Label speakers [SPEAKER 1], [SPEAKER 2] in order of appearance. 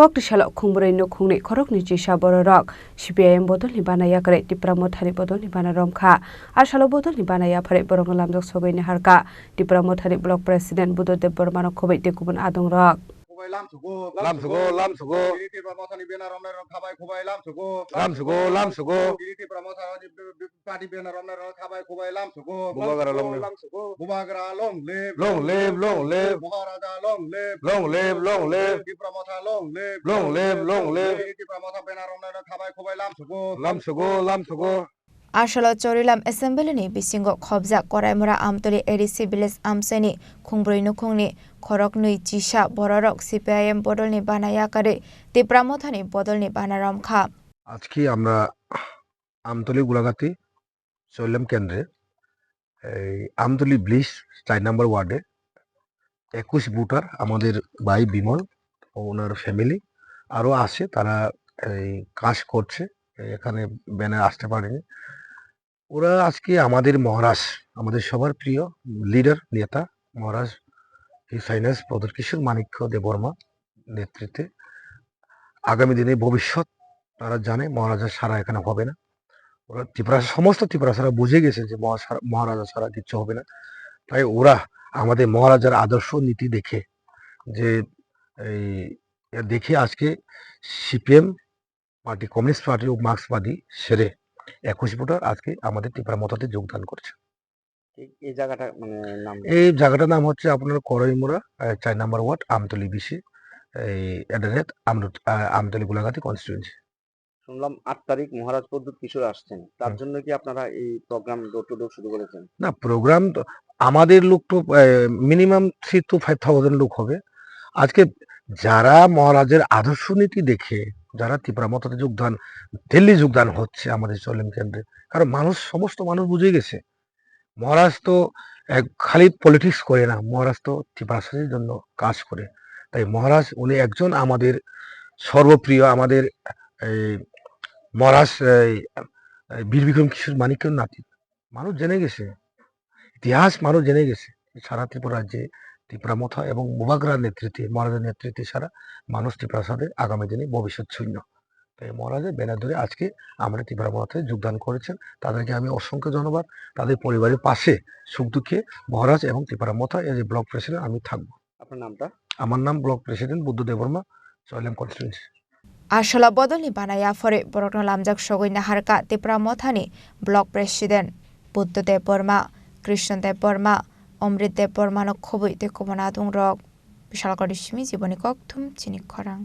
[SPEAKER 1] kok disalok khungbrei no khungni khorok ni jisa bororok CPIM bodol ni banaya kare Tipra Mothani bodol ni bana romkha ar salo bodol ni banaya phare borong lamjok sogai ni harka Tipra Mothani block president Buddhadev Burma no khobai te kubun adong rok
[SPEAKER 2] lam sugo Tipra Mothani bena romner khabai khobai lam sugo Tipra Mothani party bena romner khabai khobai lam sugo Bubagara long live Maharaja long live Tipra Motha long live Tipra Motha bena romner khabai khobai lam sugo
[SPEAKER 3] Ashala Chorilam Assembly ni bisingo khobja koraimura amtoli ADC village amseni khungbroi nukhungni khorok nui jisa bororok CPIM bodol ni banaya kare Tipra Mothani bodol ni banaram kha
[SPEAKER 4] আজকে আমরা আমতলী গোলাঘাটি চৈলাম কেন্দ্রে এই Amtali bleach 4 নম্বর ওয়ার্ডে 21 voter আমাদের ভাই বিমল ও ওনার family আরো আছে তারা এই কাজ করছে এখানে ব্যানার আসতে পারেনি ওরা আজকে আমাদের মহারাজ আমাদের সবার প্রিয় লিডার নেতা মহারাজ হিজ হাইনেস প্রদর কিশোর মানিক্য দেববর্মা নেতৃত্বে আগামী দিনে ভবিষ্যৎ তারা জানে মহারাজা সারা এখানে হবে না ওরা সমস্ত ত্রিপুরা সারা বুঝে গেছে যে মহারাজা সারা কিচ্ছু হবে না তাই ওরা আমাদের মহারাজার আদর্শ নীতি দেখে যে এই দেখে আজকে সিপিএম পার্টি কমিউনিস্ট পার্টি ও মার্ক্সবাদী সেরে 21 ভোটার আজকে আমাদের ত্রিপুরা মতাতে যোগদান করছে এই জায়গাটার নাম হচ্ছে আপনার করইমুরা 4 নম্বর ওয়ার্ড আমতলী বিসি এই এডারেট আমতলী গোলাঘাটি কনস্টিটুয়েন্সি
[SPEAKER 5] শুনলাম 8 তারিখ মহারাজ প্রদ্যুৎ কিশোর আসছেন তার জন্য কি আপনারা এই প্রোগ্রাম ডোর টু ডোর শুরু করেছেন
[SPEAKER 4] না প্রোগ্রাম তো আমাদের লোক তো মিনিমাম 3 to 5,000 লোক হবে আজকে যারা মহারাজের আদর্শ নীতি দেখে যারা ত্রিপুরা মতাতে দিল্লি যোগদান হচ্ছে আমাদের চৈলাম কেন্দ্রে কারণ সমস্ত মানুষ বুঝে গেছে মহারাজ তো খালি পলিটিক্স করে না মহারাজ তো ত্রিপুরার জন্য কাজ করে তাই মহারাজ উনি একজন আমাদের সর্বপ্রিয় আমাদের মহারাজ বীর বিক্রম কিশোর মানিক্যর নাতি মানুষ জেনে গেছে ইতিহাস মানুষ জেনে গেছে সারা ত্রিপুরা রাজ্যে ত্রিপুরা মথা এবং মুবাগরার নেতৃত্বে মহারাজের নেতৃত্বে সারা মানুষ ত্রিপুরা সাথে আগামী দিনে ভবিষ্যৎ শূন্য তাই মহারাজের ব্যানার ধরে আজকে আমরা ত্রিপুরা মথায় যোগদান করেছেন তাদেরকে আমি অসংখ্য ধন্যবাদ তাদের পরিবারের পাশে সুখ দুঃখে মহারাজ এবং ত্রিপুরা মথা এজ এ ব্লক প্রেসিডেন্ট আমি থাকবো
[SPEAKER 5] আপনার নামটা
[SPEAKER 4] আমার নাম block president Buddhadeb Varma চৈলাম constituency
[SPEAKER 3] Ashala bodol ni banaya phore borokno lamjak sogoi na harka Tipra Mothani block president Buddhadev Burma Krishnadev Burma Omritdev Burma no khoboi te kubun adong rok Bishalakar Dishmi Jiboni Kok Thum Chinik Khorang